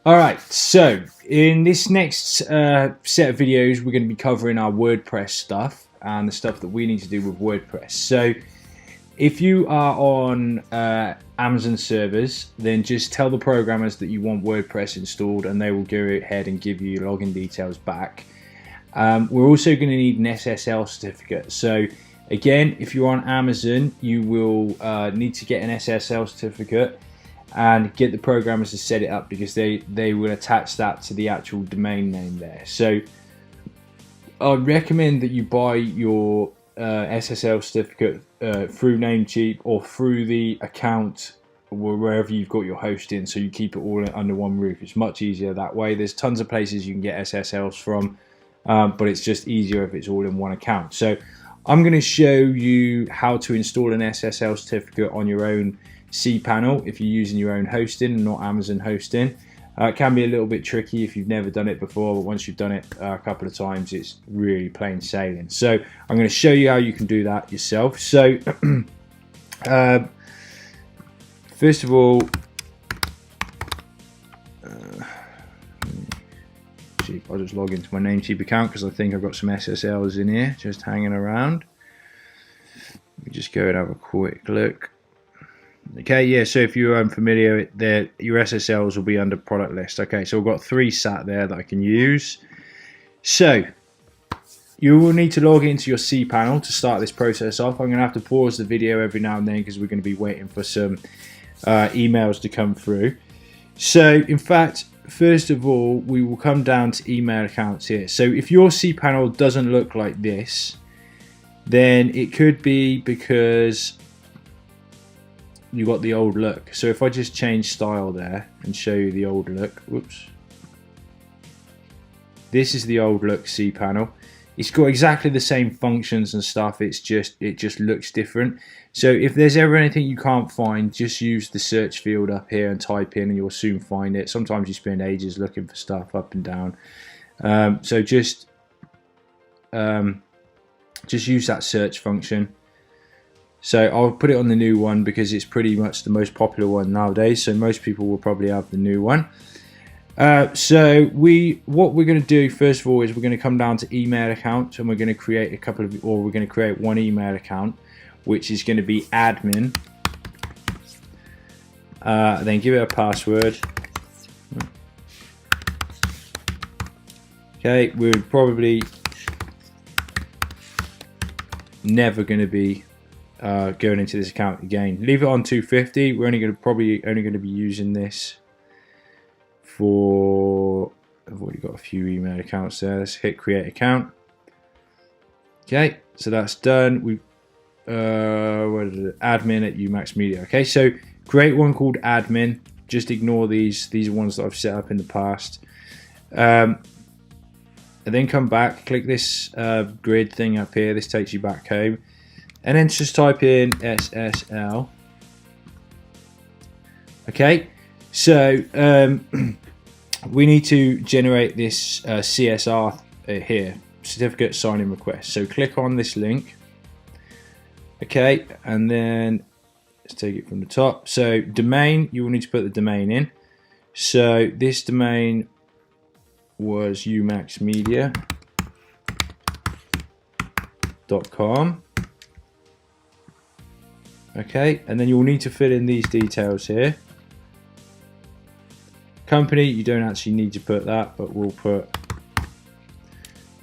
Alright, so in this next set of videos we're going to be covering our WordPress stuff and the stuff that we need to do with WordPress. So if you are on Amazon servers, then just tell the programmers that you want WordPress installed and they will go ahead and give you login details back. We're also going to need an SSL certificate. So again, if you're on Amazon, you will need to get an SSL certificate and get the programmers to set it up, because they will attach that to the actual domain name there. So I'd recommend that you buy your SSL certificate through Namecheap or through the account wherever you've got your hosting, so you keep it all under one roof. It's much easier that way. There's tons of places you can get SSLs from, but it's just easier if it's all in one account. So I'm going to show you how to install an SSL certificate on your own cPanel if you're using your own hosting and not Amazon hosting. It can be a little bit tricky if you've never done it before, but once you've done it a couple of times, it's really plain sailing. So I'm going to show you how you can do that yourself. So first of all, I'll just log into my Namecheap account because I think I've got some SSLs in here just hanging around. Let me just go and have a quick look. Okay, yeah, so if you're unfamiliar, your SSLs will be under product list. Okay, so I've got 3 sat there that I can use. So you will need to log into your cPanel to start this process off. I'm going to have to pause the video every now and then because we're going to be waiting for some emails to come through. So in fact, first of all, we will come down to email accounts here. So if your cPanel doesn't look like this, then it could be because you got the old look. So if I just change style there and show you the old look, whoops, this is the old look cPanel. It's got exactly the same functions and stuff, it just looks different. So if there's ever anything you can't find, just use the search field up here and type in and you'll soon find it. Sometimes you spend ages looking for stuff up and down. So just use that search function. So I'll put it on the new one because it's pretty much the most popular one nowadays, so most people will probably have the new one. So what we're going to do first of all is we're going to come down to email accounts, and we're going to create we're going to create one email account, which is going to be admin. Then give it a password. Okay, we're probably never going to be going into this account again. Leave it on 250. We're only going to be using this for. I've already got a few email accounts there. Let's hit create account. Okay, so that's done. We what is it? Admin at Umax Media. Okay, so create one called admin. Just ignore these. These are ones that I've set up in the past. And then come back. Click this grid thing up here. This takes you back home. And then just type in SSL. Okay, so we need to generate this CSR here, certificate sign-in request. So click on this link. Okay, and then let's take it from the top. So domain, you will need to put the domain in. So this domain was umaxmedia.com. Okay, and then you'll need to fill in these details here. Company, you don't actually need to put that, but we'll put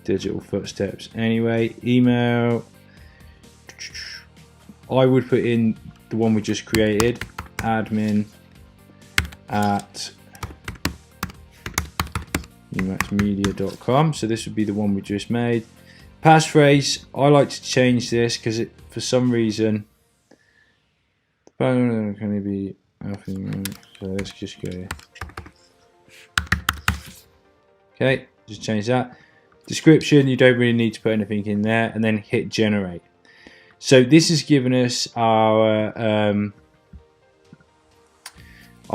Digital Footsteps anyway. Email, I would put in the one we just created, admin at umaxmedia.com. So this would be the one we just made. Passphrase, I like to change this because for some reason can it be, so let's just go here. Okay, just change that. Description, you don't really need to put anything in there, and then hit generate. So this has given us our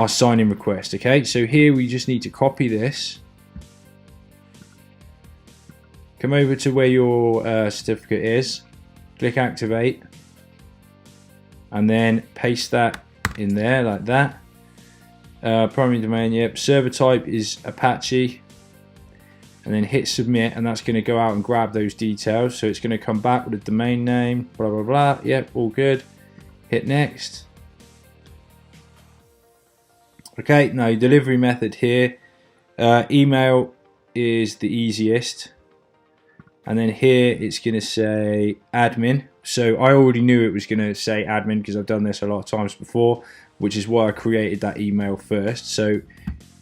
sign-in request. Okay, so here we just need to copy this, come over to where your certificate is, click activate, and then paste that in there like that. Primary domain, yep. Server type is Apache. And then hit submit, and that's going to go out and grab those details. So it's going to come back with a domain name, blah blah blah. Yep, all good. Hit next. Okay, now delivery method here. Email is the easiest, and then here it's going to say admin. So I already knew it was going to say admin because I've done this a lot of times before, which is why I created that email first. So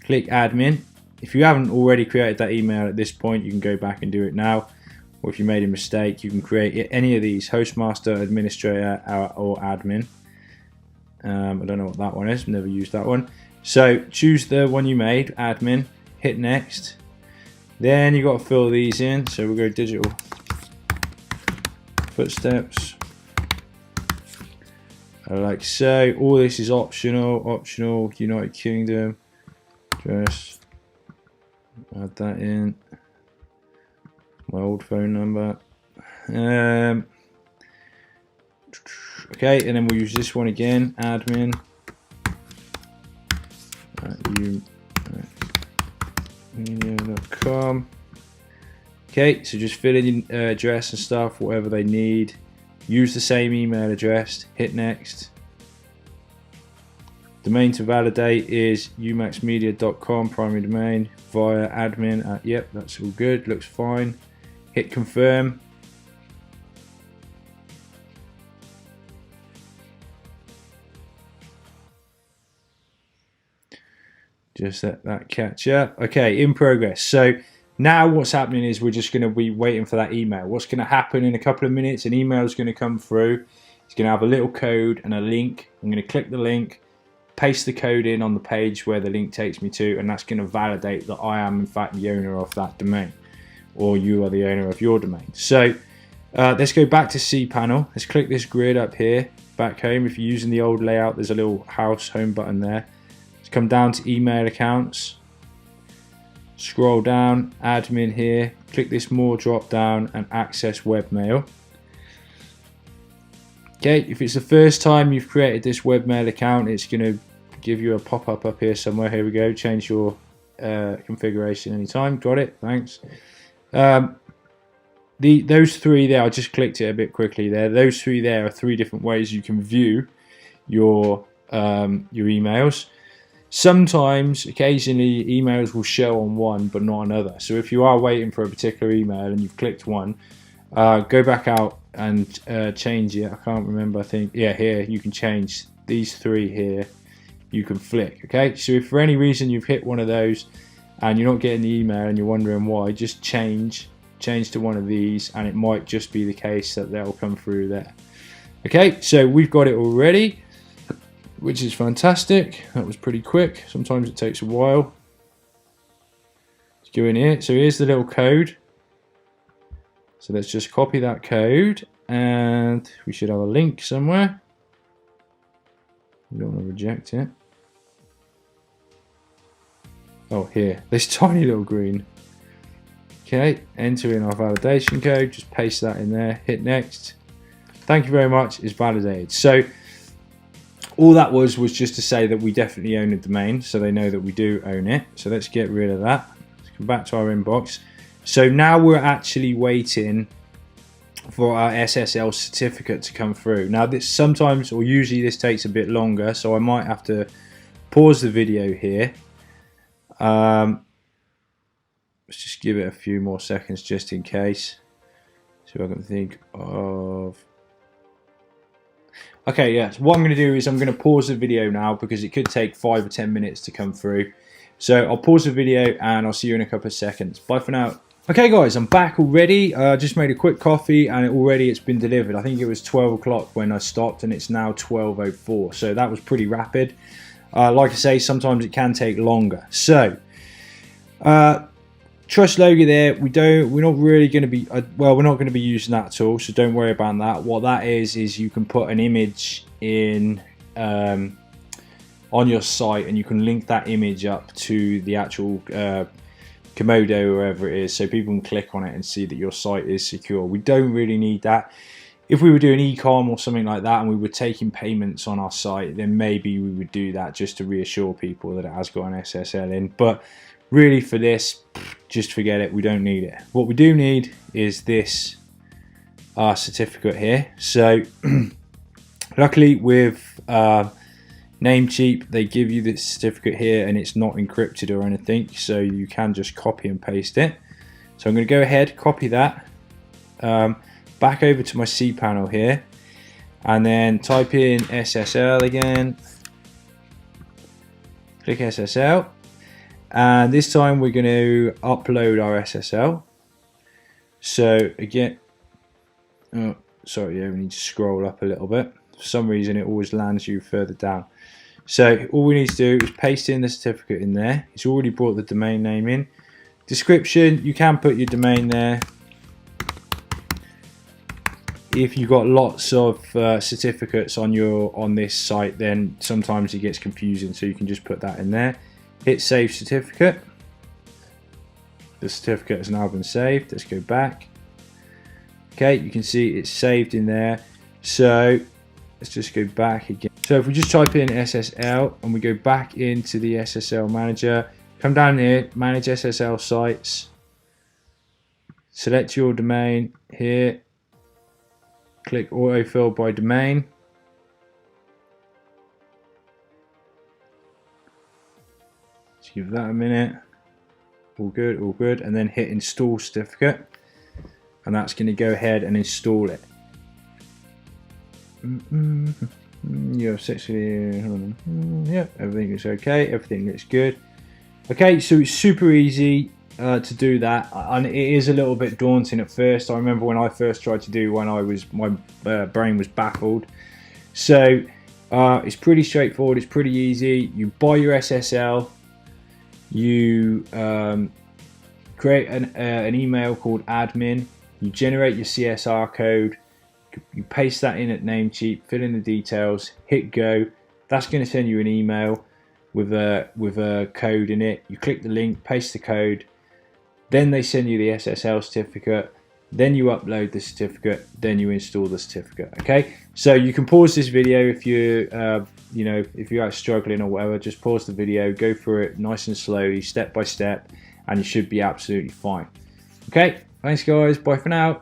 click admin. If you haven't already created that email at this point, you can go back and do it now. Or if you made a mistake, you can create any of these: hostmaster, administrator, or admin. I don't know what that one is. Never used that one. So choose the one you made, admin. Hit next. Then you got to fill these in. So we'll go digital footsteps, like so. All this is optional. Optional. United Kingdom. Just add that in. My old phone number. Okay, and then we'll use this one again. Admin. Media.com. Okay, so just fill in your address and stuff, whatever they need. Use the same email address. Hit next. Domain to validate is umaxmedia.com, primary domain, via admin at, yep, that's all good, looks fine. Hit confirm. Just let that catch up. Okay, in progress. So now what's happening is we're just going to be waiting for that email. What's going to happen in a couple of minutes, an email is going to come through. It's going to have a little code and a link. I'm going to click the link, paste the code in on the page where the link takes me to, and that's going to validate that I am in fact the owner of that domain, or you are the owner of your domain. So let's go back to cPanel. Let's click this grid up here, back home. If you're using the old layout, there's a little house home button there. Let's come down to email accounts, scroll down, admin here, click this more drop down and access webmail. Okay, if it's the first time you've created this webmail account, it's going to give you a pop-up up here somewhere. Here we go. Change your configuration anytime. Got it. Thanks. Those three there, I just clicked it a bit quickly there. Those three there are three different ways you can view your emails. Sometimes, occasionally, emails will show on one but not another. So if you are waiting for a particular email and you've clicked one, go back out and change it. I can't remember. I think, yeah, here you can change these three here. You can flick. Okay, so if for any reason you've hit one of those and you're not getting the email and you're wondering why, just change to one of these and it might just be the case that they'll come through there. Okay, so we've got it already, which is fantastic. That was pretty quick. Sometimes it takes a while. Let's go in here. So here's the little code. So let's just copy that code and we should have a link somewhere. We don't want to reject it. Oh, here, this tiny little green. Okay, enter in our validation code, just paste that in there, hit next. Thank you very much, it's validated. So all that was just to say that we definitely own the domain, so they know that we do own it. So let's get rid of that. Let's come back to our inbox. So now we're actually waiting for our SSL certificate to come through. Now this sometimes, or usually this takes a bit longer, so I might have to pause the video here. Let's just give it a few more seconds just in case. So I can think of... Okay, yeah, so what I'm going to do is I'm going to pause the video now because it could take 5 or 10 minutes to come through. So I'll pause the video and I'll see you in a couple of seconds. Bye for now. Okay guys, I'm back already. Just made a quick coffee and it's been delivered. I think it was 12 o'clock when I stopped and it's now 12:04. So that was pretty rapid. Like I say, sometimes it can take longer. So, trust logo there. We're not really going to be, we're not going to be using that at all. So don't worry about that. What that is you can put an image in on your site and you can link that image up to the actual Komodo or wherever it is, so people can click on it and see that your site is secure. We don't really need that. if we were doing e-com or something like that and we were taking payments on our site, then maybe we would do that just to reassure people that it has got an SSL in. But really for this, just forget it, we don't need it. What we do need is this certificate here. So luckily with Namecheap, they give you this certificate here and it's not encrypted or anything, so you can just copy and paste it. So I'm going to go ahead, copy that, back over to my cPanel here, and then type in SSL again, click SSL, and this time we're going to upload our SSL. So again, oh, sorry, yeah, we need to scroll up a little bit. For some reason it always lands you further down. So all we need to do is paste in the certificate in there. It's already brought the domain name in. Description, you can put your domain there. If you've got lots of certificates on this site, then sometimes it gets confusing, so you can just put that in there. Hit save certificate. The certificate has now been saved. Let's go back. Okay, you can see it's saved in there. So let's just go back again. So if we just type in SSL and we go back into the SSL manager, come down here, manage SSL sites, select your domain here, click autofill by domain. Just give that a minute. All good, all good. And then hit install certificate. And that's going to go ahead and install it. You have successfully, yeah, everything is okay, everything looks good. Okay, so it's super easy to do that, and it is a little bit daunting at first. I remember when I first tried to do one, my brain was baffled. So it's pretty straightforward, it's pretty easy. You buy your SSL, you create an email called admin, you generate your CSR code, you paste that in at Namecheap, fill in the details, hit go. That's going to send you an email with a code in it. You click the link, paste the code, then they send you the SSL certificate, then you upload the certificate, then you install the certificate. Okay, so you can pause this video if you if you're out struggling or whatever. Just pause the video, go through it nice and slowly, step by step, and you should be absolutely fine. Okay, thanks guys, bye for now.